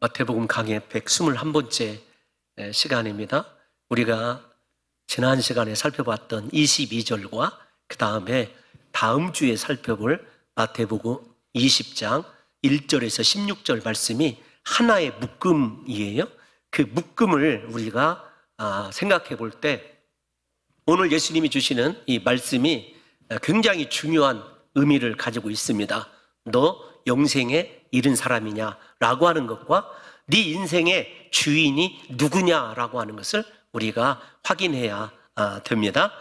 마태복음 강의 121번째 시간입니다. 우리가 지난 시간에 살펴봤던 22절과 그 다음에 다음 주에 살펴볼 마태복음 20장 1절에서 16절 말씀이 하나의 묶음이에요. 그 묶음을 우리가 생각해 볼 때 오늘 예수님이 주시는 이 말씀이 굉장히 중요한 의미를 가지고 있습니다. 너 영생에 이른 사람이냐 라고 하는 것과 네 인생의 주인이 누구냐라고 하는 것을 우리가 확인해야 됩니다.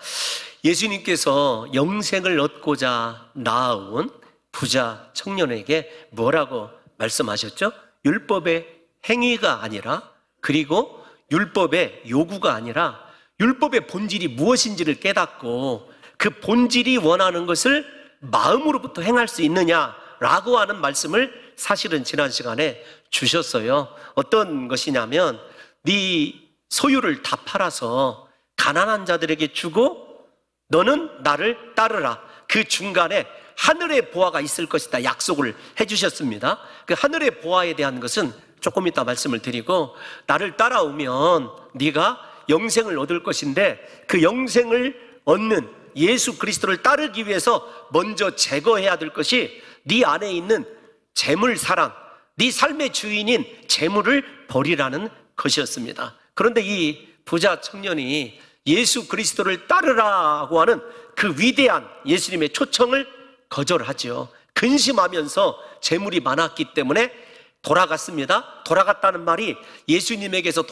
예수님께서 영생을 얻고자 나아온 부자 청년에게 뭐라고 말씀하셨죠? 율법의 행위가 아니라, 그리고 율법의 요구가 아니라 율법의 본질이 무엇인지를 깨닫고 그 본질이 원하는 것을 마음으로부터 행할 수 있느냐라고 하는 말씀을 사실은 지난 시간에 주셨어요. 어떤 것이냐면 네 소유를 다 팔아서 가난한 자들에게 주고 너는 나를 따르라. 그 중간에 하늘의 보화가 있을 것이다 약속을 해주셨습니다. 그 하늘의 보화에 대한 것은 조금 이따 말씀을 드리고, 나를 따라오면 네가 영생을 얻을 것인데 그 영생을 얻는 예수 그리스도를 따르기 위해서 먼저 제거해야 될 것이 네 안에 있는 재물 사랑, 네 삶의 주인인 재물을 버리라는 것이었습니다. 그런데 이 부자 청년이 예수 그리스도를 따르라고 하는 그 위대한 예수님의 초청을 거절하죠. 근심하면서 재물이 많았기 때문에 돌아갔습니다. 돌아갔다는 말이 예수님에게서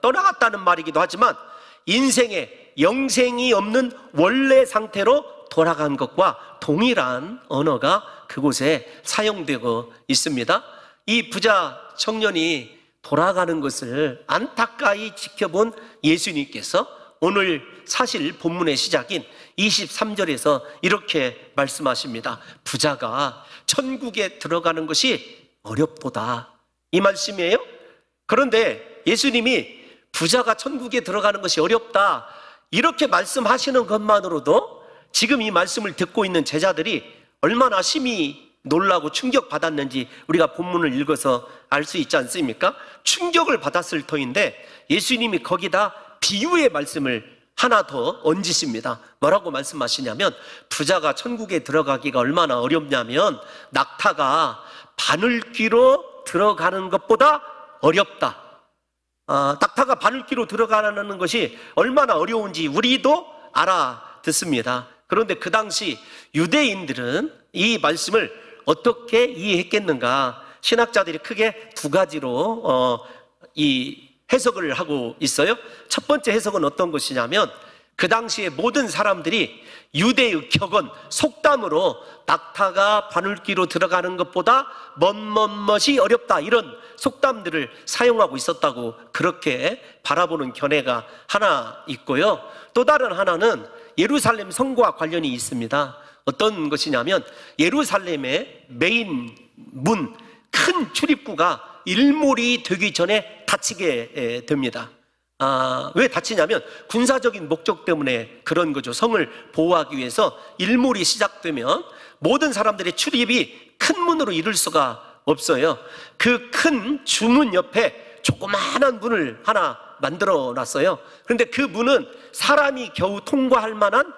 떠나갔다는 말이기도 하지만 인생에 영생이 없는 원래 상태로 돌아간 것과 동일한 언어가 그곳에 사용되고 있습니다. 이 부자 청년이 돌아가는 것을 안타까이 지켜본 예수님께서 오늘 사실 본문의 시작인 23절에서 이렇게 말씀하십니다. 부자가 천국에 들어가는 것이 어렵도다, 이 말씀이에요. 그런데 예수님이 부자가 천국에 들어가는 것이 어렵다 이렇게 말씀하시는 것만으로도 지금 이 말씀을 듣고 있는 제자들이 얼마나 심히 놀라고 충격받았는지 우리가 본문을 읽어서 알 수 있지 않습니까? 충격을 받았을 터인데 예수님이 거기다 비유의 말씀을 하나 더 얹으십니다. 뭐라고 말씀하시냐면, 부자가 천국에 들어가기가 얼마나 어렵냐면 낙타가 바늘귀로 들어가는 것보다 어렵다. 낙타가 바늘귀로 들어가는 것이 얼마나 어려운지 우리도 알아듣습니다. 그런데 그 당시 유대인들은 이 말씀을 어떻게 이해했겠는가? 신학자들이 크게 두 가지로 이 해석을 하고 있어요. 첫 번째 해석은 어떤 것이냐면, 그 당시에 모든 사람들이 유대의 격언, 속담으로 낙타가 바늘귀로 들어가는 것보다 멋이 어렵다, 이런 속담들을 사용하고 있었다고 그렇게 바라보는 견해가 하나 있고요. 또 다른 하나는 예루살렘 성과 관련이 있습니다. 어떤 것이냐면 예루살렘의 메인 문, 큰 출입구가 일몰이 되기 전에 닫히게 됩니다. 왜 닫히냐면 군사적인 목적 때문에 그런 거죠. 성을 보호하기 위해서 일몰이 시작되면 모든 사람들의 출입이 큰 문으로 이룰 수가 없어요. 그 큰 주문 옆에 조그마한 문을 하나 만들어 놨어요. 그런데 그 문은 사람이 겨우 통과할 만한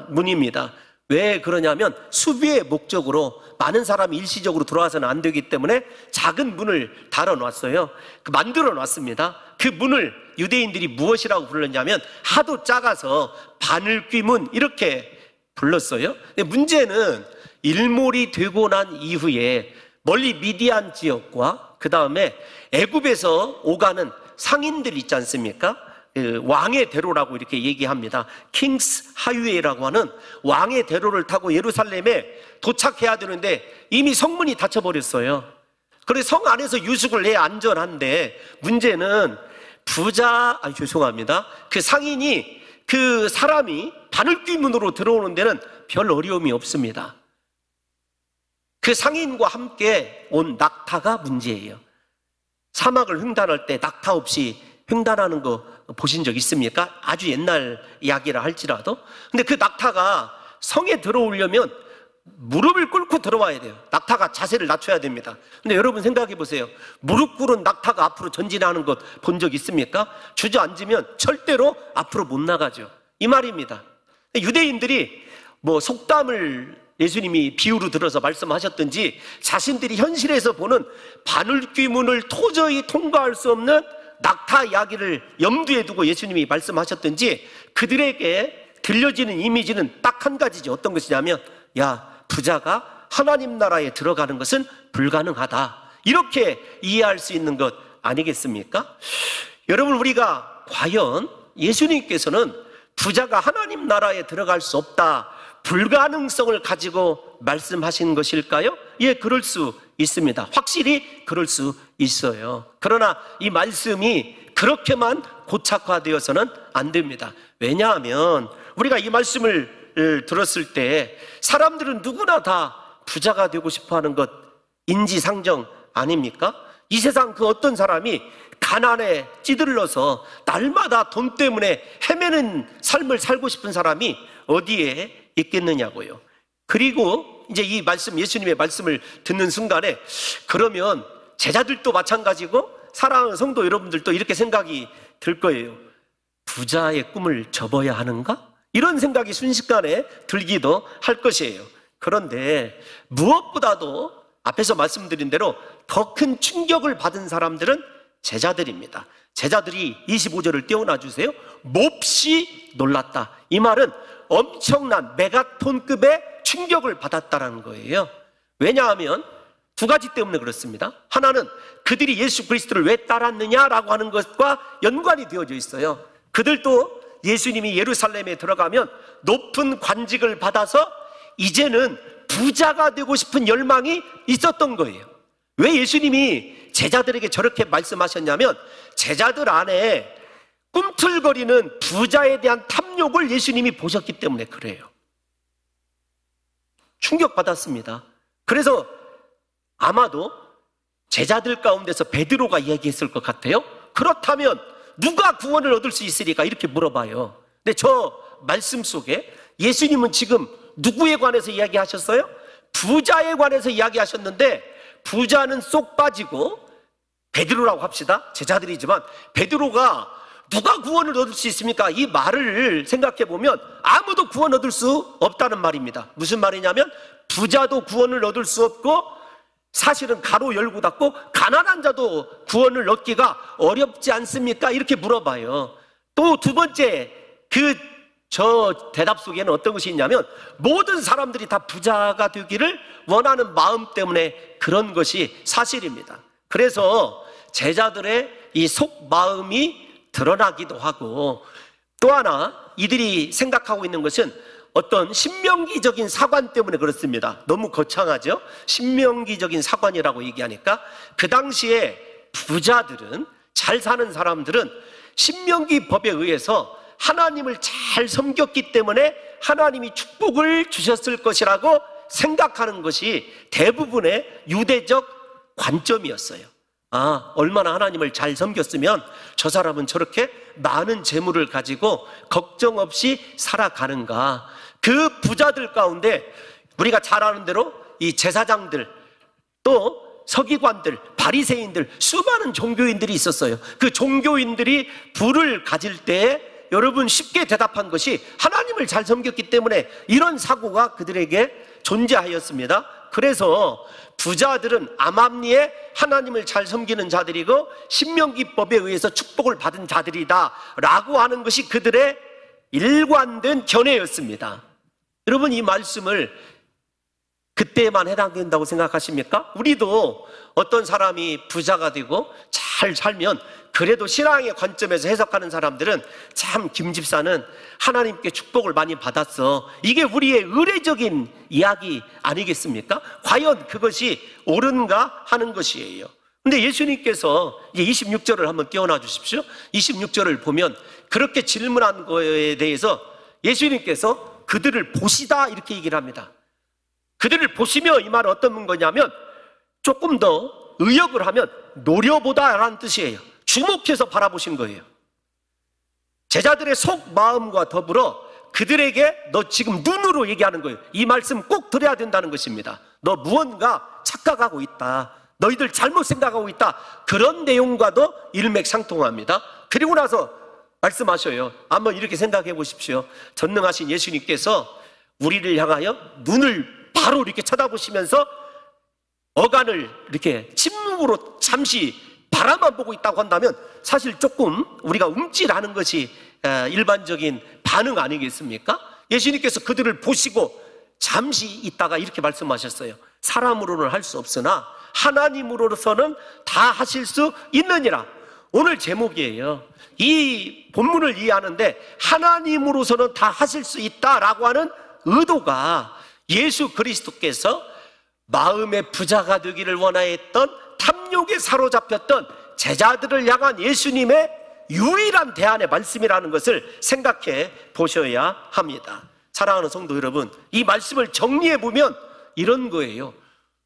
문입니다. 왜 그러냐면 수비의 목적으로 많은 사람이 일시적으로 들어와서는 안 되기 때문에 작은 문을 달아놨어요. 만들어 놨습니다. 그 문을 유대인들이 무엇이라고 불렀냐면 하도 작아서 바늘귀문 이렇게 불렀어요. 근데 문제는 일몰이 되고 난 이후에 멀리 미디안 지역과 그 다음에 애굽에서 오가는 상인들 있지 않습니까? 왕의 대로라고 이렇게 얘기합니다. 킹스 하이웨이라고 하는 왕의 대로를 타고 예루살렘에 도착해야 되는데 이미 성문이 닫혀버렸어요. 그래서 성 안에서 유숙을 해야 안전한데 문제는 죄송합니다. 그 상인이, 그 사람이 바늘귀 문으로 들어오는 데는 별 어려움이 없습니다. 그 상인과 함께 온 낙타가 문제예요. 사막을 횡단할 때 낙타 없이 횡단하는 거 보신 적 있습니까? 아주 옛날 이야기라 할지라도. 근데 그 낙타가 성에 들어오려면 무릎을 꿇고 들어와야 돼요. 낙타가 자세를 낮춰야 됩니다. 근데 여러분 생각해 보세요. 무릎 꿇은 낙타가 앞으로 전진하는 것 본 적 있습니까? 주저앉으면 절대로 앞으로 못 나가죠. 이 말입니다. 유대인들이 뭐 속담을 예수님이 비유로 들어서 말씀하셨든지 자신들이 현실에서 보는 바늘귀문을 도저히 통과할 수 없는 낙타 이야기를 염두에 두고 예수님이 말씀하셨든지 그들에게 들려지는 이미지는 딱 한 가지죠. 어떤 것이냐면, 야, 부자가 하나님 나라에 들어가는 것은 불가능하다, 이렇게 이해할 수 있는 것 아니겠습니까? 여러분, 우리가 과연 예수님께서는 부자가 하나님 나라에 들어갈 수 없다, 불가능성을 가지고 말씀하신 것일까요? 예, 그럴 수 있습니다. 확실히 그럴 수 있어요. 그러나 이 말씀이 그렇게만 고착화되어서는 안 됩니다. 왜냐하면 우리가 이 말씀을 들었을 때 사람들은 누구나 다 부자가 되고 싶어하는 것 인지상정 아닙니까? 이 세상 그 어떤 사람이 가난에 찌들러서 날마다 돈 때문에 헤매는 삶을 살고 싶은 사람이 어디에 있겠느냐고요. 그리고 이제 이 말씀, 예수님의 말씀을 듣는 순간에 그러면 제자들도 마찬가지고 사랑하는 성도 여러분들도 이렇게 생각이 들 거예요. 부자의 꿈을 접어야 하는가? 이런 생각이 순식간에 들기도 할 것이에요. 그런데 무엇보다도 앞에서 말씀드린 대로 더 큰 충격을 받은 사람들은 제자들입니다. 제자들이 25절을 띄워놔 주세요. 몹시 놀랐다. 이 말은 엄청난 메가톤급의 충격을 받았다는 거예요. 왜냐하면 두 가지 때문에 그렇습니다. 하나는 그들이 예수 그리스도를 왜 따랐느냐라고 하는 것과 연관이 되어져 있어요. 그들도 예수님이 예루살렘에 들어가면 높은 관직을 받아서 이제는 부자가 되고 싶은 열망이 있었던 거예요. 왜 예수님이 제자들에게 저렇게 말씀하셨냐면 제자들 안에 꿈틀거리는 부자에 대한 탐욕을 예수님이 보셨기 때문에 그래요. 충격받았습니다. 그래서 아마도 제자들 가운데서 베드로가 이야기했을 것 같아요. 그렇다면 누가 구원을 얻을 수 있으리까? 이렇게 물어봐요. 근데 저 말씀 속에 예수님은 지금 누구에 관해서 이야기하셨어요? 부자에 관해서 이야기하셨는데 부자는 쏙 빠지고 베드로라고 합시다. 제자들이지만 베드로가 누가 구원을 얻을 수 있습니까? 이 말을 생각해 보면 아무도 구원 얻을 수 없다는 말입니다. 무슨 말이냐면 부자도 구원을 얻을 수 없고 사실은 가로 열고 닫고 가난한 자도 구원을 얻기가 어렵지 않습니까? 이렇게 물어봐요. 또 두 번째 저 대답 속에는 어떤 것이 있냐면 모든 사람들이 다 부자가 되기를 원하는 마음 때문에 그런 것이 사실입니다. 그래서 제자들의 이 속마음이 드러나기도 하고 또 하나 이들이 생각하고 있는 것은 어떤 신명기적인 사관 때문에 그렇습니다. 너무 거창하죠? 신명기적인 사관이라고 얘기하니까 그 당시에 부자들은, 잘 사는 사람들은 신명기 법에 의해서 하나님을 잘 섬겼기 때문에 하나님이 축복을 주셨을 것이라고 생각하는 것이 대부분의 유대적 관점이었어요. 아, 얼마나 하나님을 잘 섬겼으면 저 사람은 저렇게 많은 재물을 가지고 걱정 없이 살아가는가. 그 부자들 가운데 우리가 잘 아는 대로 이 제사장들, 또 서기관들, 바리새인들, 수많은 종교인들이 있었어요. 그 종교인들이 부를 가질 때에 여러분 쉽게 대답한 것이 하나님을 잘 섬겼기 때문에 이런 사고가 그들에게 존재하였습니다. 그래서 부자들은 암암리에 하나님을 잘 섬기는 자들이고 신명기법에 의해서 축복을 받은 자들이다 라고 하는 것이 그들의 일관된 견해였습니다. 여러분, 이 말씀을 그때만 해당된다고 생각하십니까? 우리도 어떤 사람이 부자가 되고 잘 살면 그래도 신앙의 관점에서 해석하는 사람들은 참 김 집사는 하나님께 축복을 많이 받았어, 이게 우리의 의례적인 이야기 아니겠습니까? 과연 그것이 옳은가 하는 것이에요. 근데 예수님께서 이제 26절을 한번 띄워놔 주십시오. 26절을 보면 그렇게 질문한 거에 대해서 예수님께서 그들을 보시다 이렇게 얘기를 합니다. 그들을 보시며, 이 말은 어떤 거냐면 조금 더 의역을 하면 노려보다라는 뜻이에요. 주목해서 바라보신 거예요. 제자들의 속마음과 더불어 그들에게 너 지금 눈으로 얘기하는 거예요. 이 말씀 꼭 들어야 된다는 것입니다. 너 무언가 착각하고 있다. 너희들 잘못 생각하고 있다. 그런 내용과도 일맥상통합니다. 그리고 나서 말씀하셔요. 한번 이렇게 생각해 보십시오. 전능하신 예수님께서 우리를 향하여 눈을 바로 이렇게 쳐다보시면서 어간을 이렇게 침묵으로 잠시 바라만 보고 있다고 한다면 사실 조금 우리가 움찔하는 것이 일반적인 반응 아니겠습니까? 예수님께서 그들을 보시고 잠시 있다가 이렇게 말씀하셨어요. 사람으로는 할 수 없으나 하나님으로서는 다 하실 수 있느니라. 오늘 제목이에요. 이 본문을 이해하는데 하나님으로서는 다 하실 수 있다라고 하는 의도가 예수 그리스도께서 마음의 부자가 되기를 원하였던 탐욕에 사로잡혔던 제자들을 향한 예수님의 유일한 대안의 말씀이라는 것을 생각해 보셔야 합니다. 사랑하는 성도 여러분, 이 말씀을 정리해 보면 이런 거예요.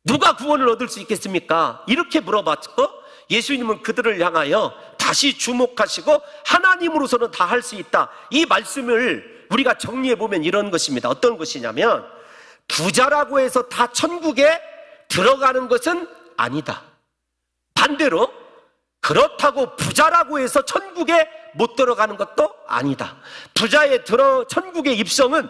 누가 구원을 얻을 수 있겠습니까? 이렇게 물어봤고 예수님은 그들을 향하여 다시 주목하시고 하나님으로서는 다 할 수 있다. 이 말씀을 우리가 정리해 보면 이런 것입니다. 어떤 것이냐면 부자라고 해서 다 천국에 들어가는 것은 아니다. 반대로 그렇다고 부자라고 해서 천국에 못 들어가는 것도 아니다. 부자의 천국의 입성은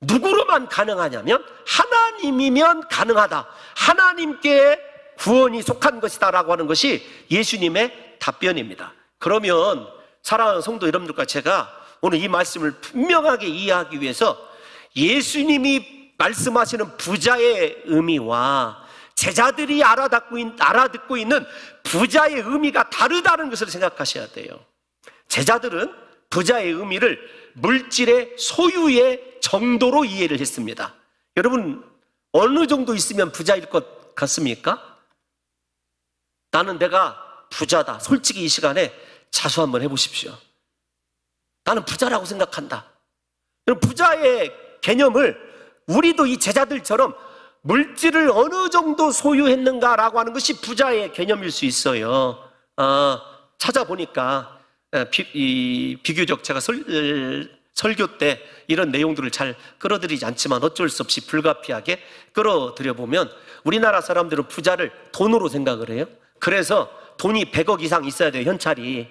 누구로만 가능하냐면 하나님이면 가능하다. 하나님께 구원이 속한 것이다 라고 하는 것이 예수님의 답변입니다. 그러면 사랑하는 성도 여러분들과 제가 오늘 이 말씀을 분명하게 이해하기 위해서 예수님이 말씀하시는 부자의 의미와 제자들이 알아듣고 있는 부자의 의미가 다르다는 것을 생각하셔야 돼요. 제자들은 부자의 의미를 물질의 소유의 정도로 이해를 했습니다. 여러분 어느 정도 있으면 부자일 것 같습니까? 나는 내가 부자다. 솔직히 이 시간에 자수 한번 해보십시오. 나는 부자라고 생각한다. 여러분 부자의 개념을 우리도 이 제자들처럼 물질을 어느 정도 소유했는가라고 하는 것이 부자의 개념일 수 있어요. 찾아보니까 비교적 제가 설교 때 이런 내용들을 잘 끌어들이지 않지만 어쩔 수 없이 불가피하게 끌어들여 보면 우리나라 사람들은 부자를 돈으로 생각을 해요. 그래서 돈이 100억 이상 있어야 돼요. 현찰이.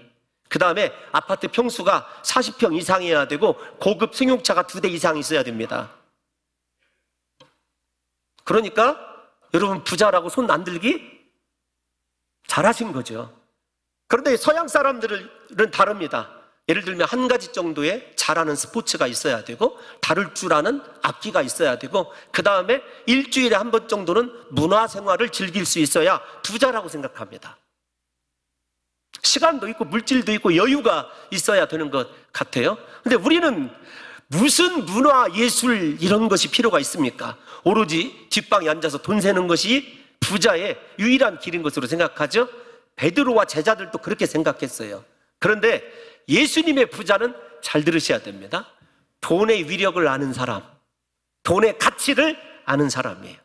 그 다음에 아파트 평수가 40평 이상이어야 되고 고급 승용차가 2대 이상 있어야 됩니다. 그러니까 여러분 부자라고 손 안 들기 잘하신 거죠. 그런데 서양 사람들은 다릅니다. 예를 들면 한 가지 정도의 잘하는 스포츠가 있어야 되고 다룰 줄 아는 악기가 있어야 되고 그 다음에 일주일에 한 번 정도는 문화생활을 즐길 수 있어야 부자라고 생각합니다. 시간도 있고 물질도 있고 여유가 있어야 되는 것 같아요. 근데 우리는 무슨 문화, 예술 이런 것이 필요가 있습니까? 오로지 뒷방에 앉아서 돈 세는 것이 부자의 유일한 길인 것으로 생각하죠. 베드로와 제자들도 그렇게 생각했어요. 그런데 예수님의 부자는 잘 들으셔야 됩니다. 돈의 위력을 아는 사람, 돈의 가치를 아는 사람이에요.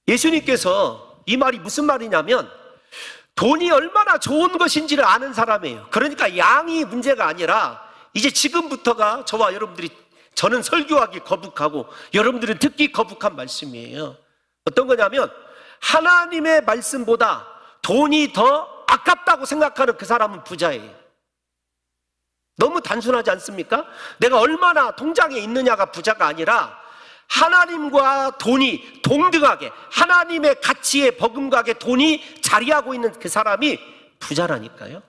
예수님께서 이 말이 무슨 말이냐면 돈이 얼마나 좋은 것인지를 아는 사람이에요. 그러니까 양이 문제가 아니라 이제 지금부터가 저와 여러분들이, 저는 설교하기 거북하고 여러분들은 듣기 거북한 말씀이에요. 어떤 거냐면 하나님의 말씀보다 돈이 더 아깝다고 생각하는 그 사람은 부자예요. 너무 단순하지 않습니까? 내가 얼마나 통장에 있느냐가 부자가 아니라 하나님과 돈이 동등하게, 하나님의 가치에 버금가게 돈이 자리하고 있는 그 사람이 부자라니까요.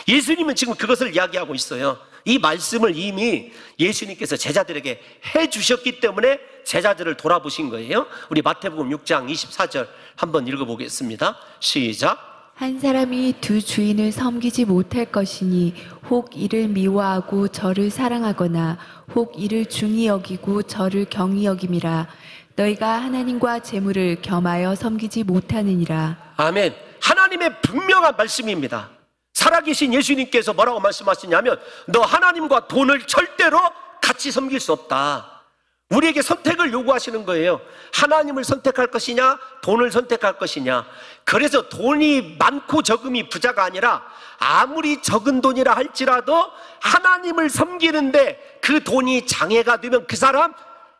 예수님은 지금 그것을 이야기하고 있어요. 이 말씀을 이미 예수님께서 제자들에게 해주셨기 때문에 제자들을 돌아보신 거예요. 우리 마태복음 6장 24절 한번 읽어보겠습니다. 시작. 한 사람이 두 주인을 섬기지 못할 것이니 혹 이를 미워하고 저를 사랑하거나 혹 이를 중히 여기고 저를 경히 여김이라. 너희가 하나님과 재물을 겸하여 섬기지 못하느니라. 아멘. 하나님의 분명한 말씀입니다. 살아계신 예수님께서 뭐라고 말씀하시냐면 너 하나님과 돈을 절대로 같이 섬길 수 없다. 우리에게 선택을 요구하시는 거예요. 하나님을 선택할 것이냐, 돈을 선택할 것이냐. 그래서 돈이 많고 적음이 부자가 아니라 아무리 적은 돈이라 할지라도 하나님을 섬기는데 그 돈이 장애가 되면 그 사람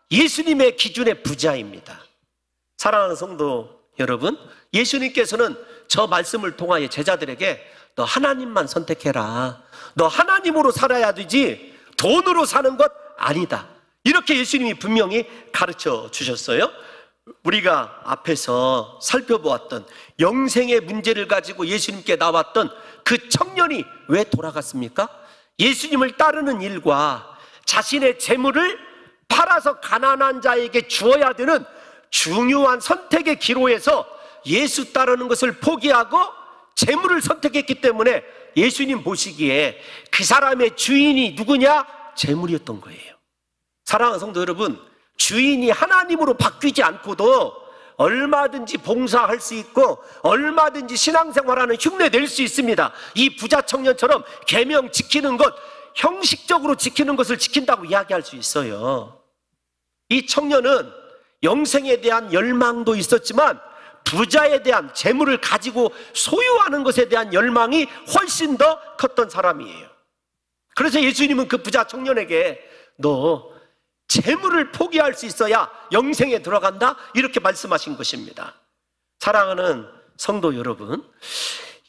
예수님의 기준의 부자입니다. 사랑하는 성도 여러분, 예수님께서는 저 말씀을 통하여 제자들에게 너 하나님만 선택해라. 너 하나님으로 살아야 되지 돈으로 사는 것 아니다. 이렇게 예수님이 분명히 가르쳐 주셨어요. 우리가 앞에서 살펴보았던 영생의 문제를 가지고 예수님께 나왔던 그 청년이 왜 돌아갔습니까? 예수님을 따르는 일과 자신의 재물을 팔아서 가난한 자에게 주어야 되는 중요한 선택의 기로에서 예수 따르는 것을 포기하고 재물을 선택했기 때문에 예수님 보시기에 그 사람의 주인이 누구냐? 재물이었던 거예요. 사랑하는 성도 여러분, 주인이 하나님으로 바뀌지 않고도 얼마든지 봉사할 수 있고 얼마든지 신앙생활하는 흉내 낼 수 있습니다. 이 부자 청년처럼 계명 지키는 것, 형식적으로 지키는 것을 지킨다고 이야기할 수 있어요. 이 청년은 영생에 대한 열망도 있었지만 부자에 대한 재물을 가지고 소유하는 것에 대한 열망이 훨씬 더 컸던 사람이에요. 그래서 예수님은 그 부자 청년에게 너 재물을 포기할 수 있어야 영생에 들어간다, 이렇게 말씀하신 것입니다. 사랑하는 성도 여러분,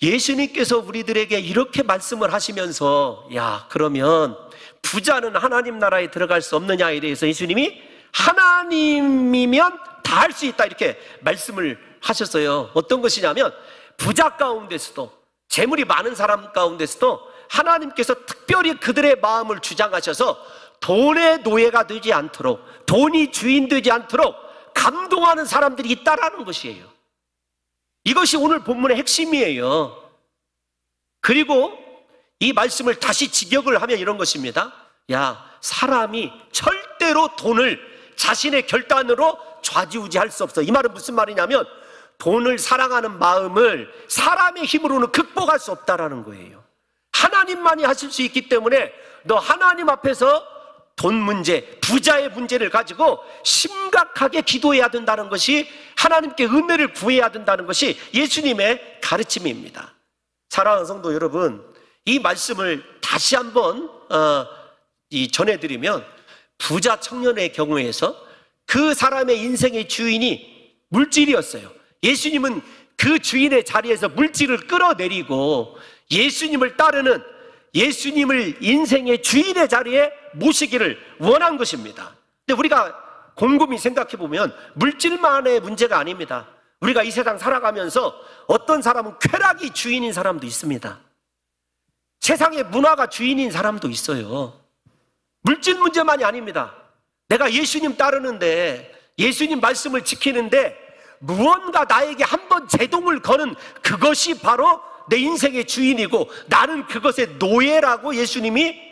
예수님께서 우리들에게 이렇게 말씀을 하시면서 야, 그러면 부자는 하나님 나라에 들어갈 수 없느냐에 대해서 예수님이 하나님이면 다 할 수 있다, 이렇게 말씀을 하셨어요. 어떤 것이냐면 부자 가운데서도, 재물이 많은 사람 가운데서도 하나님께서 특별히 그들의 마음을 주장하셔서 돈의 노예가 되지 않도록, 돈이 주인 되지 않도록 감동하는 사람들이 있다라는 것이에요. 이것이 오늘 본문의 핵심이에요. 그리고 이 말씀을 다시 직역을 하면 이런 것입니다. 야, 사람이 절대로 돈을 자신의 결단으로 좌지우지할 수 없어. 이 말은 무슨 말이냐면 돈을 사랑하는 마음을 사람의 힘으로는 극복할 수 없다라는 거예요. 하나님만이 하실 수 있기 때문에 너 하나님 앞에서 돈 문제, 부자의 문제를 가지고 심각하게 기도해야 된다는 것이, 하나님께 은혜를 구해야 된다는 것이 예수님의 가르침입니다. 사랑하는 성도 여러분, 이 말씀을 다시 한번 전해드리면 부자 청년의 경우에서 그 사람의 인생의 주인이 물질이었어요. 예수님은 그 주인의 자리에서 물질을 끌어내리고 예수님을 따르는, 예수님을 인생의 주인의 자리에 모시기를 원한 것입니다. 근데 우리가 곰곰이 생각해 보면 물질만의 문제가 아닙니다. 우리가 이 세상 살아가면서 어떤 사람은 쾌락이 주인인 사람도 있습니다. 세상의 문화가 주인인 사람도 있어요. 물질 문제만이 아닙니다. 내가 예수님 따르는데, 예수님 말씀을 지키는데 무언가 나에게 한번 제동을 거는 그것이 바로 내 인생의 주인이고 나는 그것의 노예라고 예수님이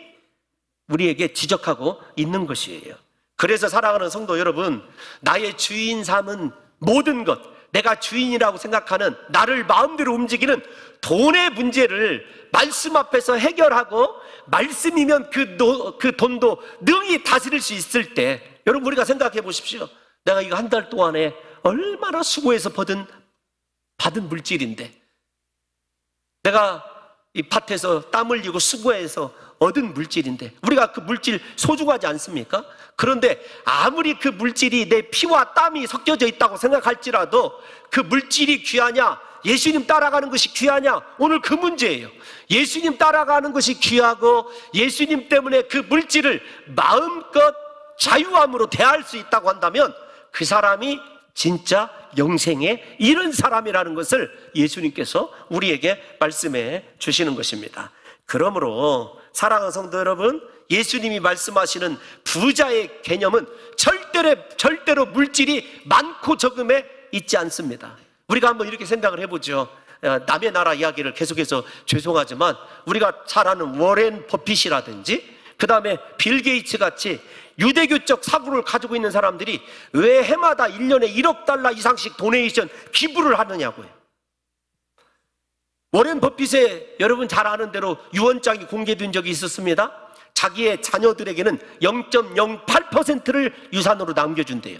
우리에게 지적하고 있는 것이에요. 그래서 사랑하는 성도 여러분, 나의 주인 삼은 모든 것, 내가 주인이라고 생각하는, 나를 마음대로 움직이는 돈의 문제를 말씀 앞에서 해결하고 말씀이면 그 돈도 능히 다스릴 수 있을 때, 여러분 우리가 생각해 보십시오. 내가 이거 한 달 동안에 얼마나 수고해서 받은 물질인데, 내가 이 밭에서 땀 흘리고 수고해서 얻은 물질인데 우리가 그 물질 소중하지 않습니까? 그런데 아무리 그 물질이 내 피와 땀이 섞여져 있다고 생각할지라도 그 물질이 귀하냐, 예수님 따라가는 것이 귀하냐, 오늘 그 문제예요. 예수님 따라가는 것이 귀하고 예수님 때문에 그 물질을 마음껏 자유함으로 대할 수 있다고 한다면 그 사람이 진짜 영생에 이른 사람이라는 것을 예수님께서 우리에게 말씀해 주시는 것입니다. 그러므로 사랑하는 성도 여러분, 예수님이 말씀하시는 부자의 개념은 절대로 물질이 많고 적음에 있지 않습니다. 우리가 한번 이렇게 생각을 해보죠. 남의 나라 이야기를 계속해서 죄송하지만 우리가 잘 아는 워렌 버핏이라든지 그 다음에 빌 게이츠 같이 유대교적 사고를 가지고 있는 사람들이 왜 해마다 1년에 1억 달러 이상씩 도네이션 기부를 하느냐고요. 워렌 버핏의 여러분 잘 아는 대로 유언장이 공개된 적이 있었습니다. 자기의 자녀들에게는 0.08%를 유산으로 남겨준대요.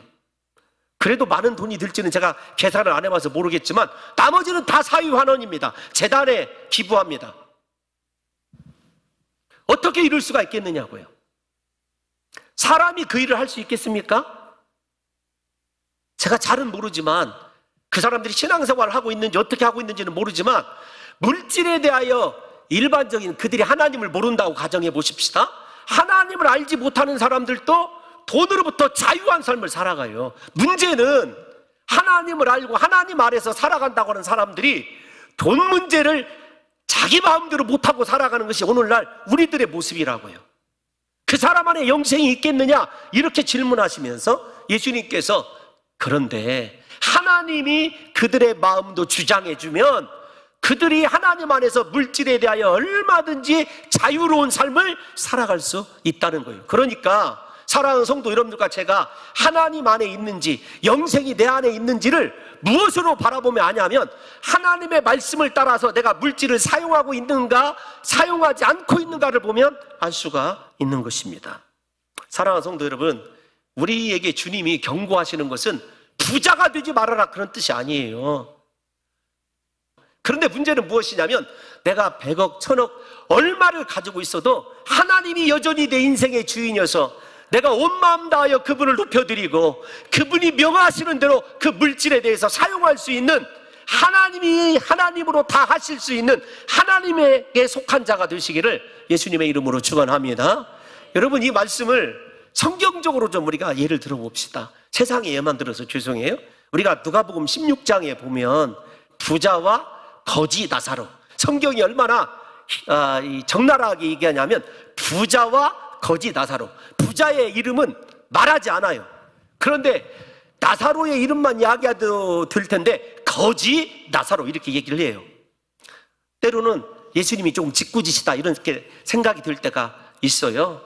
그래도 많은 돈이 들지는 제가 계산을 안 해봐서 모르겠지만 나머지는 다 사유환원입니다. 재단에 기부합니다. 어떻게 이럴 수가 있겠느냐고요. 사람이 그 일을 할 수 있겠습니까? 제가 잘은 모르지만 그 사람들이 신앙생활을 하고 있는지 어떻게 하고 있는지는 모르지만 물질에 대하여 일반적인 그들이 하나님을 모른다고 가정해 보십시다. 하나님을 알지 못하는 사람들도 돈으로부터 자유한 삶을 살아가요. 문제는 하나님을 알고 하나님 아래서 살아간다고 하는 사람들이 돈 문제를 자기 마음대로 못하고 살아가는 것이 오늘날 우리들의 모습이라고요. 그 사람 안에 영생이 있겠느냐? 이렇게 질문하시면서 예수님께서 그런데 하나님이 그들의 마음도 주장해주면 그들이 하나님 안에서 물질에 대하여 얼마든지 자유로운 삶을 살아갈 수 있다는 거예요. 그러니까 사랑하는 성도 여러분들과 제가 하나님 안에 있는지 영생이 내 안에 있는지를 무엇으로 바라보며 아냐면 하나님의 말씀을 따라서 내가 물질을 사용하고 있는가 사용하지 않고 있는가를 보면 알 수가 있는 것입니다. 사랑하는 성도 여러분, 우리에게 주님이 경고하시는 것은 부자가 되지 말아라 그런 뜻이 아니에요. 그런데 문제는 무엇이냐면 내가 100억, 1000억 얼마를 가지고 있어도 하나님이 여전히 내 인생의 주인이어서 내가 온 마음 다하여 그분을 높여드리고 그분이 명하시는 대로 그 물질에 대해서 사용할 수 있는 하나님이 하나님으로 다 하실 수 있는 하나님에게 속한 자가 되시기를 예수님의 이름으로 축원합니다. 여러분, 이 말씀을 성경적으로 좀 우리가 예를 들어봅시다. 세상에 예만 들어서 죄송해요. 우리가 누가복음 16장에 보면 부자와 거지 나사로, 성경이 얼마나 적나라하게 얘기하냐면 부자와 거지 나사로, 부자의 이름은 말하지 않아요. 그런데 나사로의 이름만 이야기해도 될 텐데 거지 나사로 이렇게 얘기를 해요. 때로는 예수님이 조금 짓궂으시다 이렇게 생각이 들 때가 있어요.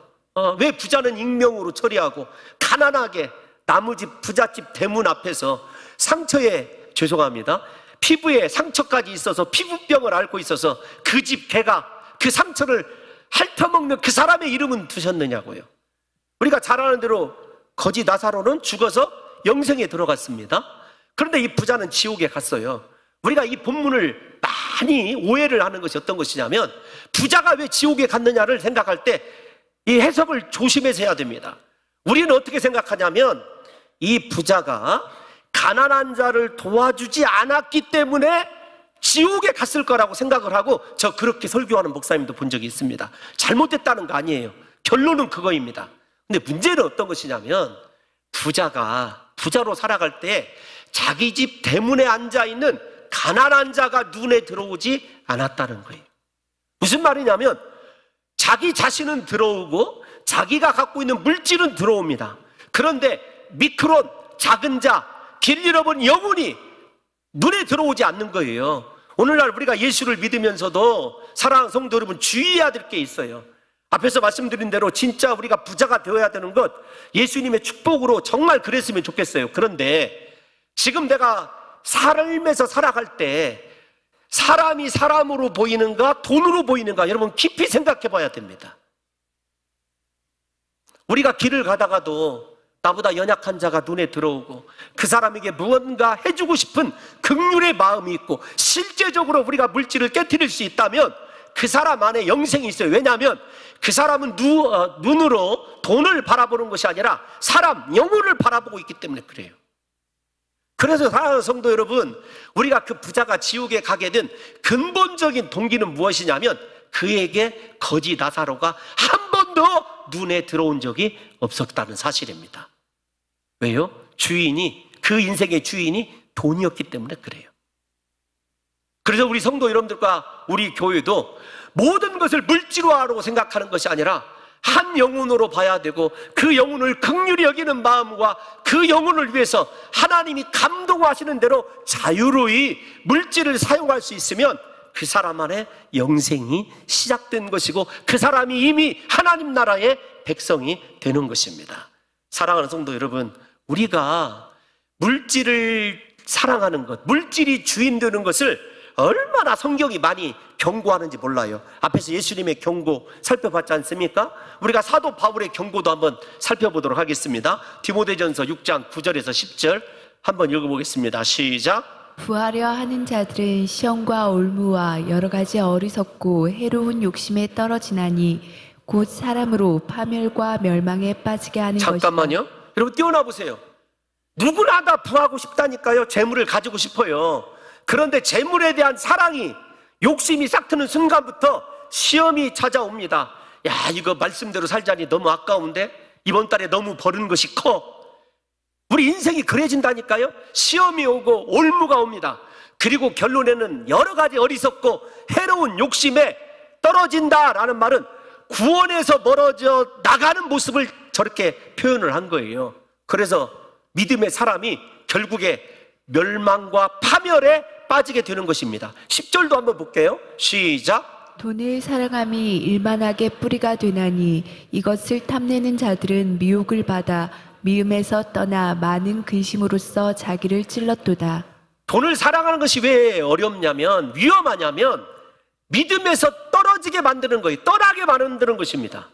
왜 부자는 익명으로 처리하고 가난하게 나무집 부잣집 대문 앞에서 상처에, 죄송합니다, 피부에 상처까지 있어서 피부병을 앓고 있어서 그 집 개가 그 상처를 핥아먹는 그 사람의 이름은 두셨느냐고요. 우리가 잘 아는 대로 거지 나사로는 죽어서 영생에 들어갔습니다. 그런데 이 부자는 지옥에 갔어요. 우리가 이 본문을 많이 오해를 하는 것이 어떤 것이냐면 부자가 왜 지옥에 갔느냐를 생각할 때 이 해석을 조심해서 해야 됩니다. 우리는 어떻게 생각하냐면 이 부자가 가난한 자를 도와주지 않았기 때문에 지옥에 갔을 거라고 생각을 하고 저 그렇게 설교하는 목사님도 본 적이 있습니다. 잘못됐다는 거 아니에요. 결론은 그거입니다. 근데 문제는 어떤 것이냐면 부자가 부자로 살아갈 때 자기 집 대문에 앉아있는 가난한 자가 눈에 들어오지 않았다는 거예요. 무슨 말이냐면 자기 자신은 들어오고 자기가 갖고 있는 물질은 들어옵니다. 그런데 미크론, 작은 자, 길 잃어본 영혼이 눈에 들어오지 않는 거예요. 오늘날 우리가 예수를 믿으면서도 사랑하는 성도 여러분, 주의해야 될 게 있어요. 앞에서 말씀드린 대로 진짜 우리가 부자가 되어야 되는 것, 예수님의 축복으로 정말 그랬으면 좋겠어요. 그런데 지금 내가 삶에서 살아갈 때 사람이 사람으로 보이는가 돈으로 보이는가 여러분 깊이 생각해 봐야 됩니다. 우리가 길을 가다가도 나보다 연약한 자가 눈에 들어오고 그 사람에게 무언가 해주고 싶은 긍휼의 마음이 있고 실제적으로 우리가 물질을 깨트릴 수 있다면 그 사람 안에 영생이 있어요. 왜냐하면 그 사람은 눈으로 돈을 바라보는 것이 아니라 사람, 영혼을 바라보고 있기 때문에 그래요. 그래서 사랑하는 성도 여러분, 우리가 그 부자가 지옥에 가게 된 근본적인 동기는 무엇이냐면 그에게 거지 나사로가 한 번도 눈에 들어온 적이 없었다는 사실입니다. 왜요? 주인이, 그 인생의 주인이 돈이었기 때문에 그래요. 그래서 우리 성도 여러분들과 우리 교회도 모든 것을 물질화하라고 생각하는 것이 아니라 한 영혼으로 봐야 되고 그 영혼을 긍휼히 여기는 마음과 그 영혼을 위해서 하나님이 감동하시는 대로 자유로이 물질을 사용할 수 있으면 그 사람 안에 영생이 시작된 것이고 그 사람이 이미 하나님 나라의 백성이 되는 것입니다. 사랑하는 성도 여러분, 우리가 물질을 사랑하는 것, 물질이 주인 되는 것을 얼마나 성경이 많이 경고하는지 몰라요. 앞에서 예수님의 경고 살펴봤지 않습니까? 우리가 사도 바울의 경고도 한번 살펴보도록 하겠습니다. 디모데전서 6장 9절에서 10절 한번 읽어보겠습니다. 시작. 부하려 하는 자들은 시험과 올무와 여러 가지 어리석고 해로운 욕심에 떨어지나니 곧 사람으로 파멸과 멸망에 빠지게 하는 것이다. 잠깐만요. 여러분 띄워놔 보세요. 누구나 다 부하고 싶다니까요. 재물을 가지고 싶어요. 그런데 재물에 대한 사랑이, 욕심이 싹 트는 순간부터 시험이 찾아옵니다. 야, 이거 말씀대로 살자니 너무 아까운데? 이번 달에 너무 버는 것이 커. 우리 인생이 그래진다니까요. 시험이 오고 올무가 옵니다. 그리고 결론에는 여러 가지 어리석고 해로운 욕심에 떨어진다라는 말은 구원에서 멀어져 나가는 모습을 저렇게 표현을 한 거예요. 그래서 믿음의 사람이 결국에 멸망과 파멸에 빠지게 되는 것입니다. 10절도 한번 볼게요. 시작. 돈을 사랑함이 일만하게 뿌리가 되나니 이것을 탐내는 자들은 미혹을 받아 미움에서 떠나 많은 근심으로써 자기를 찔렀도다. 돈을 사랑하는 것이 왜 어렵냐면, 위험하냐면 믿음에서 떨어지게 만드는 거예요. 떠나게 만드는 것입니다.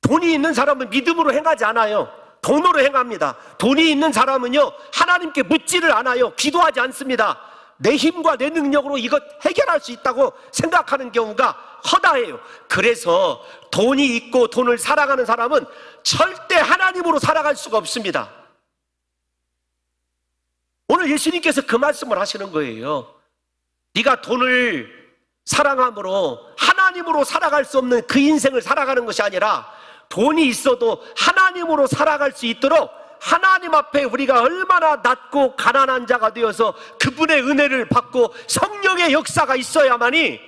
돈이 있는 사람은 믿음으로 행하지 않아요. 돈으로 행합니다. 돈이 있는 사람은요, 하나님께 묻지를 않아요. 기도하지 않습니다. 내 힘과 내 능력으로 이것 해결할 수 있다고 생각하는 경우가 허다해요. 그래서 돈이 있고 돈을 사랑하는 사람은 절대 하나님으로 살아갈 수가 없습니다. 오늘 예수님께서 그 말씀을 하시는 거예요. 네가 돈을 사랑함으로 하나님으로 살아갈 수 없는 그 인생을 살아가는 것이 아니라 돈이 있어도 하나님으로 살아갈 수 있도록 하나님 앞에 우리가 얼마나 낮고 가난한 자가 되어서 그분의 은혜를 받고 성령의 역사가 있어야만이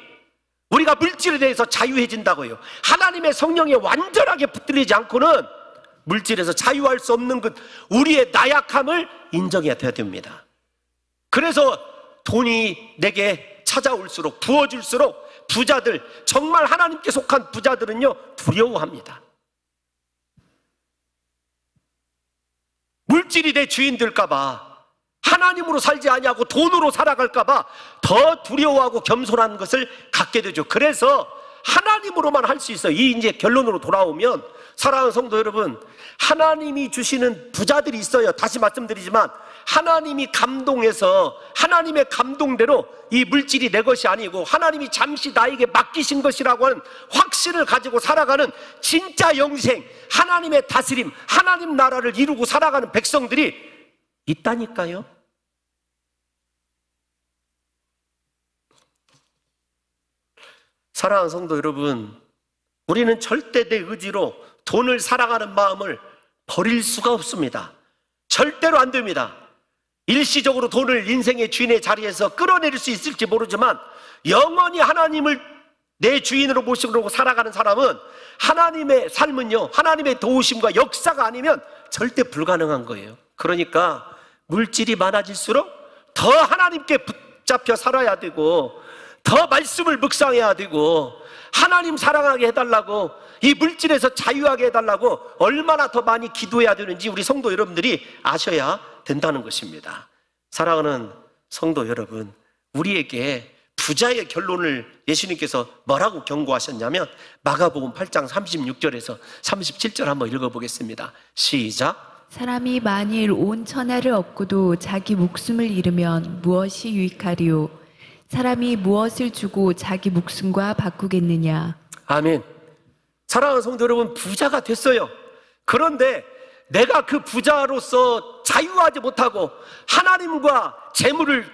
우리가 물질에 대해서 자유해진다고요. 하나님의 성령에 완전하게 붙들리지 않고는 물질에서 자유할 수 없는 것, 우리의 나약함을 인정해야 됩니다. 그래서 돈이 내게 찾아올수록, 부어줄수록 부자들, 정말 하나님께 속한 부자들은요, 두려워합니다. 물질이 내 주인 될까봐, 하나님으로 살지 아니하고 돈으로 살아갈까봐 더 두려워하고 겸손한 것을 갖게 되죠. 그래서 하나님으로만 할 수 있어요. 이 이제 결론으로 돌아오면, 사랑하는 성도 여러분, 하나님이 주시는 부자들이 있어요. 다시 말씀드리지만 하나님이 감동해서 하나님의 감동대로 이 물질이 내 것이 아니고 하나님이 잠시 나에게 맡기신 것이라고 하는 확신을 가지고 살아가는 진짜 영생, 하나님의 다스림, 하나님 나라를 이루고 살아가는 백성들이 있다니까요. 사랑하는 성도 여러분, 우리는 절대 내 의지로 돈을 사랑하는 마음을 버릴 수가 없습니다. 절대로 안 됩니다. 일시적으로 돈을 인생의 주인의 자리에서 끌어내릴 수 있을지 모르지만 영원히 하나님을 내 주인으로 모시고 살아가는 사람은 하나님의 삶은요, 하나님의 도우심과 역사가 아니면 절대 불가능한 거예요. 그러니까 물질이 많아질수록 더 하나님께 붙잡혀 살아야 되고, 더 말씀을 묵상해야 되고, 하나님 사랑하게 해달라고, 이 물질에서 자유하게 해달라고 얼마나 더 많이 기도해야 되는지 우리 성도 여러분들이 아셔야 된다는 것입니다. 사랑하는 성도 여러분, 우리에게 부자의 결론을 예수님께서 뭐라고 경고하셨냐면 마가복음 8장 36절에서 37절 한번 읽어보겠습니다. 시작. 사람이 만일 온 천하를 얻고도 자기 목숨을 잃으면 무엇이 유익하리요? 사람이 무엇을 주고 자기 목숨과 바꾸겠느냐? 아멘. 사랑하는 성도 여러분, 부자가 됐어요. 그런데 내가 그 부자로서 자유하지 못하고 하나님과 재물을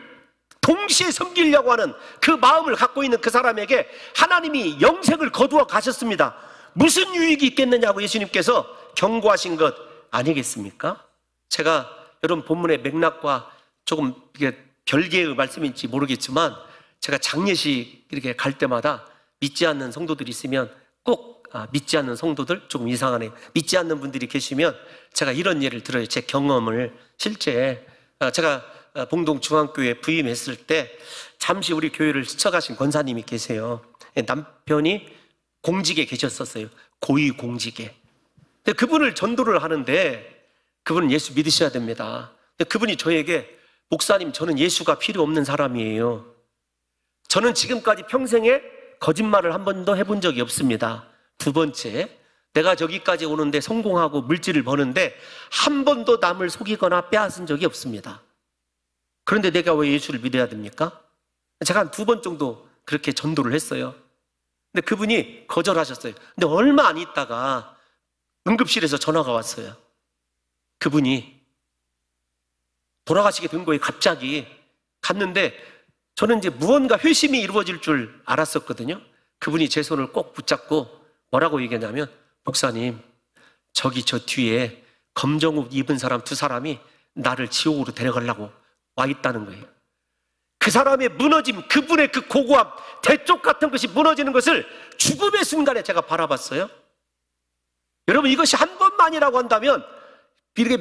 동시에 섬기려고 하는 그 마음을 갖고 있는 그 사람에게 하나님이 영생을 거두어 가셨습니다. 무슨 유익이 있겠느냐고 예수님께서 경고하신 것 아니겠습니까? 제가 여러분 본문의 맥락과 조금 이게 별개의 말씀인지 모르겠지만, 제가 장례식 이렇게 갈 때마다 믿지 않는 성도들이 있으면 꼭 믿지 않는 성도들, 조금 이상하네, 믿지 않는 분들이 계시면 제가 이런 예를 들어요. 제 경험을. 실제 제가 봉동중앙교회에 부임했을 때 잠시 우리 교회를 스쳐가신 권사님이 계세요. 남편이 공직에 계셨었어요. 고위공직에. 근데 그분을 전도를 하는데, 그분은 예수 믿으셔야 됩니다. 근데 그분이 저에게, 목사님, 저는 예수가 필요 없는 사람이에요. 저는 지금까지 평생에 거짓말을 한 번도 해본 적이 없습니다. 두 번째, 내가 저기까지 오는데 성공하고 물질을 버는데 한 번도 남을 속이거나 빼앗은 적이 없습니다. 그런데 내가 왜 예수를 믿어야 됩니까? 제가 한 두 번 정도 그렇게 전도를 했어요. 근데 그분이 거절하셨어요. 근데 얼마 안 있다가 응급실에서 전화가 왔어요. 그분이 돌아가시게 된 거예요. 갑자기 갔는데 저는 이제 무언가 회심이 이루어질 줄 알았었거든요. 그분이 제 손을 꼭 붙잡고 뭐라고 얘기했냐면, 목사님, 저기 저 뒤에 검정 옷 입은 사람 두 사람이 나를 지옥으로 데려가려고 와 있다는 거예요. 그 사람의 무너짐, 그분의 그 고고함, 대쪽 같은 것이 무너지는 것을 죽음의 순간에 제가 바라봤어요. 여러분, 이것이 한 번만이라고 한다면 이렇게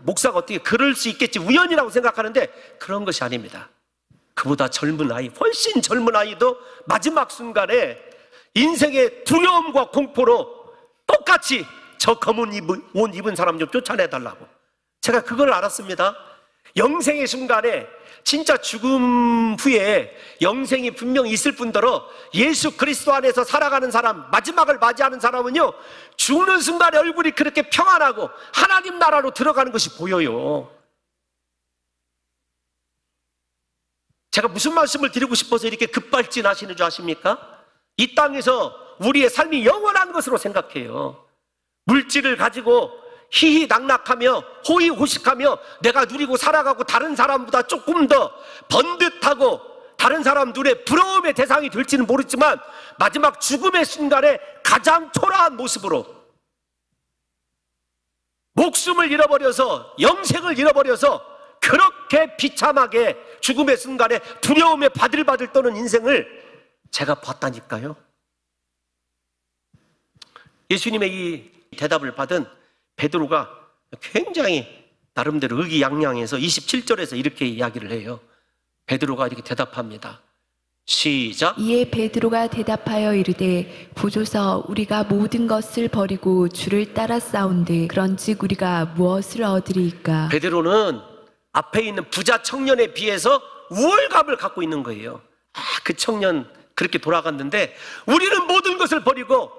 목사가 어떻게 그럴 수 있겠지, 우연이라고 생각하는데 그런 것이 아닙니다. 그보다 젊은 아이, 훨씬 젊은 아이도 마지막 순간에 인생의 두려움과 공포로 똑같이 저 검은 옷 입은 사람 좀 쫓아내달라고. 제가 그걸 알았습니다. 영생의 순간에, 진짜 죽음 후에 영생이 분명히 있을 뿐더러 예수 그리스도 안에서 살아가는 사람, 마지막을 맞이하는 사람은요, 죽는 순간에 얼굴이 그렇게 평안하고 하나님 나라로 들어가는 것이 보여요. 제가 무슨 말씀을 드리고 싶어서 이렇게 급발진하시는 줄 아십니까? 이 땅에서 우리의 삶이 영원한 것으로 생각해요. 물질을 가지고 희희낙낙하며 호의호식하며 내가 누리고 살아가고 다른 사람보다 조금 더 번듯하고 다른 사람 눈에 부러움의 대상이 될지는 모르지만 마지막 죽음의 순간에 가장 초라한 모습으로 목숨을 잃어버려서, 영생을 잃어버려서 그렇게 비참하게 죽음의 순간에 두려움에 바들바들 떠는 인생을 제가 봤다니까요. 예수님의 이 대답을 받은 베드로가 굉장히 나름대로 의기양양해서 27절에서 이렇게 이야기를 해요. 베드로가 이렇게 대답합니다. 시작. 이에 베드로가 대답하여 이르되, 보소서, 우리가 모든 것을 버리고 주를 따라 싸운데 그런즉 우리가 무엇을 얻으리이까? 베드로는 앞에 있는 부자 청년에 비해서 우월감을 갖고 있는 거예요. 그 청년 그렇게 돌아갔는데 우리는 모든 것을 버리고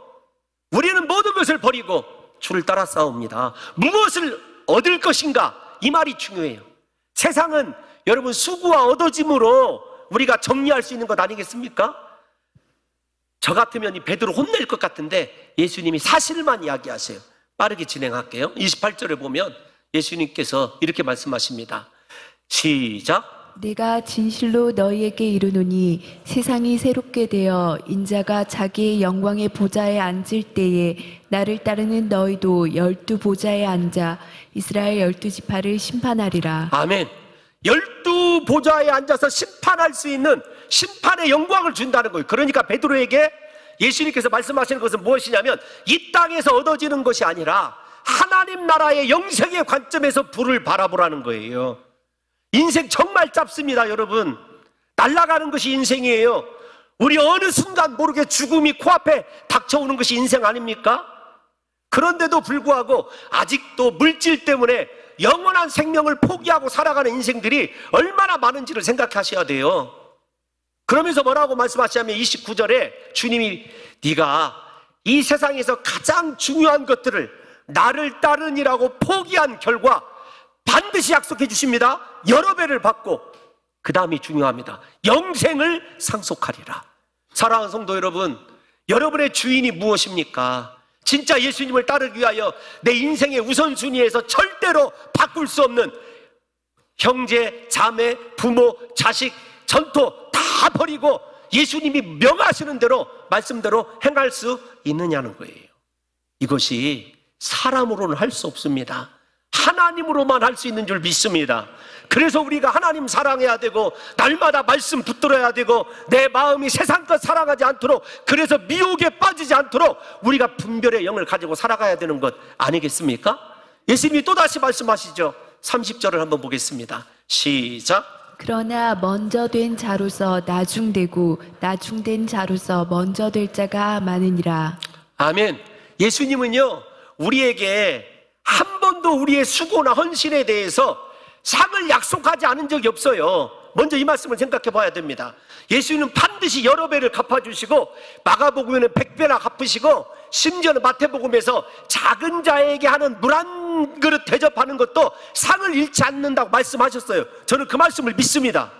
주를 따라 싸웁니다. 무엇을 얻을 것인가? 이 말이 중요해요. 세상은 여러분 수고와 얻어짐으로 우리가 정리할 수 있는 것 아니겠습니까? 저 같으면 이 베드로 혼낼 것 같은데 예수님이 사실만 이야기하세요. 빠르게 진행할게요. 28절에 보면 예수님께서 이렇게 말씀하십니다. 시작. 내가 진실로 너희에게 이르노니 세상이 새롭게 되어 인자가 자기의 영광의 보좌에 앉을 때에 나를 따르는 너희도 12 보좌에 앉아 이스라엘 12지파를 심판하리라. 아멘. 12 보좌에 앉아서 심판할 수 있는 심판의 영광을 준다는 거예요. 그러니까 베드로에게 예수님께서 말씀하시는 것은 무엇이냐면 이 땅에서 얻어지는 것이 아니라 하나님 나라의 영생의 관점에서 불을 바라보라는 거예요. 인생 정말 짧습니다, 여러분. 날아가는 것이 인생이에요. 우리 어느 순간 모르게 죽음이 코앞에 닥쳐오는 것이 인생 아닙니까? 그런데도 불구하고 아직도 물질 때문에 영원한 생명을 포기하고 살아가는 인생들이 얼마나 많은지를 생각하셔야 돼요. 그러면서 뭐라고 말씀하시냐면 29절에 주님이 네가 이 세상에서 가장 중요한 것들을 나를 따르니라고 포기한 결과 반드시 약속해 주십니다. 여러 배를 받고 그 다음이 중요합니다. 영생을 상속하리라. 사랑하는 성도 여러분, 여러분의 주인이 무엇입니까? 진짜 예수님을 따르기 위하여 내 인생의 우선순위에서 절대로 바꿀 수 없는 형제, 자매, 부모, 자식, 전토 다 버리고 예수님이 명하시는 대로 말씀대로 행할 수 있느냐는 거예요. 이것이 사람으로는 할 수 없습니다. 하나님으로만 할 수 있는 줄 믿습니다. 그래서 우리가 하나님 사랑해야 되고 날마다 말씀 붙들어야 되고 내 마음이 세상 것 사랑하지 않도록, 그래서 미혹에 빠지지 않도록 우리가 분별의 영을 가지고 살아가야 되는 것 아니겠습니까? 예수님이 또다시 말씀하시죠. 30절을 한번 보겠습니다. 시작. 그러나 먼저 된 자로서 나중되고 나중된 자로서 먼저 될 자가 많으니라. 아멘. 예수님은요, 우리에게 한 번도 우리의 수고나 헌신에 대해서 상을 약속하지 않은 적이 없어요. 먼저 이 말씀을 생각해 봐야 됩니다. 예수님은 반드시 여러 배를 갚아주시고 마가복음에는 100배나 갚으시고 심지어는 마태복음에서 작은 자에게 하는 물 한 그릇 대접하는 것도 상을 잃지 않는다고 말씀하셨어요. 저는 그 말씀을 믿습니다.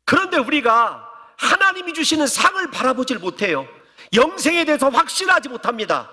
그런데 우리가 하나님이 주시는 상을 바라보질 못해요. 영생에 대해서 확신하지 못합니다.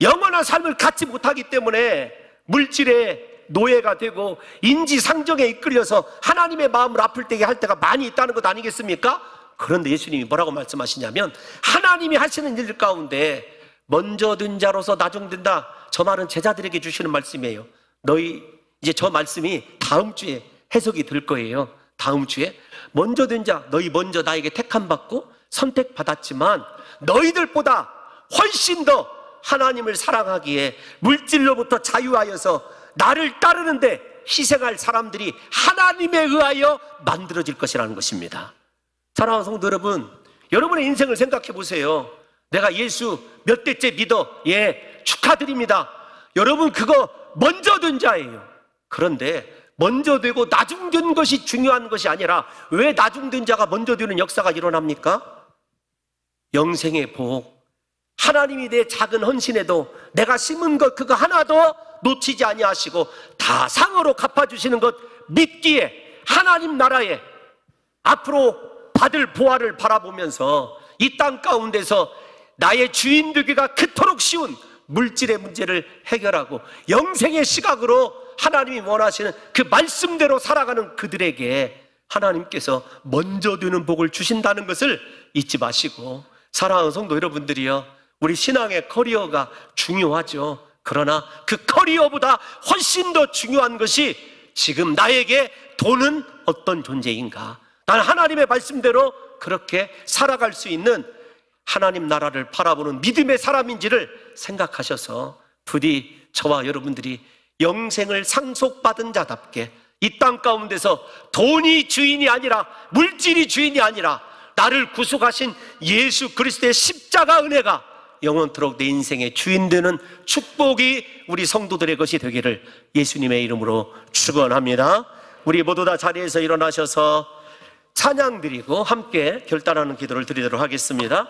영원한 삶을 갖지 못하기 때문에 물질의 노예가 되고 인지상정에 이끌려서 하나님의 마음을 아플 때게 할 때가 많이 있다는 것 아니겠습니까? 그런데 예수님이 뭐라고 말씀하시냐면 하나님이 하시는 일 가운데 먼저 든 자로서 나중된다. 저 말은 제자들에게 주시는 말씀이에요. 너희 이제 저 말씀이 다음 주에 해석이 될 거예요. 다음 주에 먼저 된 자, 너희 먼저 나에게 택함 받고 선택받았지만 너희들보다 훨씬 더 하나님을 사랑하기에 물질로부터 자유하여서 나를 따르는데 희생할 사람들이 하나님에 의하여 만들어질 것이라는 것입니다. 사랑하는 성도 여러분, 여러분의 인생을 생각해 보세요. 내가 예수 몇 대째 믿어? 예, 축하드립니다. 여러분 그거 먼저 된 자예요. 그런데 먼저 되고 나중된 것이 중요한 것이 아니라 왜 나중된 자가 먼저 되는 역사가 일어납니까? 영생의 복, 하나님이 내 작은 헌신에도 내가 심은 것 그거 하나도 놓치지 아니하시고 다 상으로 갚아주시는 것 믿기에 하나님 나라에 앞으로 받을 보화를 바라보면서 이 땅 가운데서 나의 주인 되기가 그토록 쉬운 물질의 문제를 해결하고 영생의 시각으로 하나님이 원하시는 그 말씀대로 살아가는 그들에게 하나님께서 먼저 되는 복을 주신다는 것을 잊지 마시고, 사랑하는 성도 여러분들이요, 우리 신앙의 커리어가 중요하죠. 그러나 그 커리어보다 훨씬 더 중요한 것이 지금 나에게 돈은 어떤 존재인가, 나는 하나님의 말씀대로 그렇게 살아갈 수 있는 하나님 나라를 바라보는 믿음의 사람인지를 생각하셔서 부디 저와 여러분들이 영생을 상속받은 자답게 이 땅 가운데서 돈이 주인이 아니라 물질이 주인이 아니라 나를 구속하신 예수 그리스도의 십자가 은혜가 영원토록 내 인생의 주인 되는 축복이 우리 성도들의 것이 되기를 예수님의 이름으로 축원합니다. 우리 모두 다 자리에서 일어나셔서 찬양 드리고 함께 결단하는 기도를 드리도록 하겠습니다.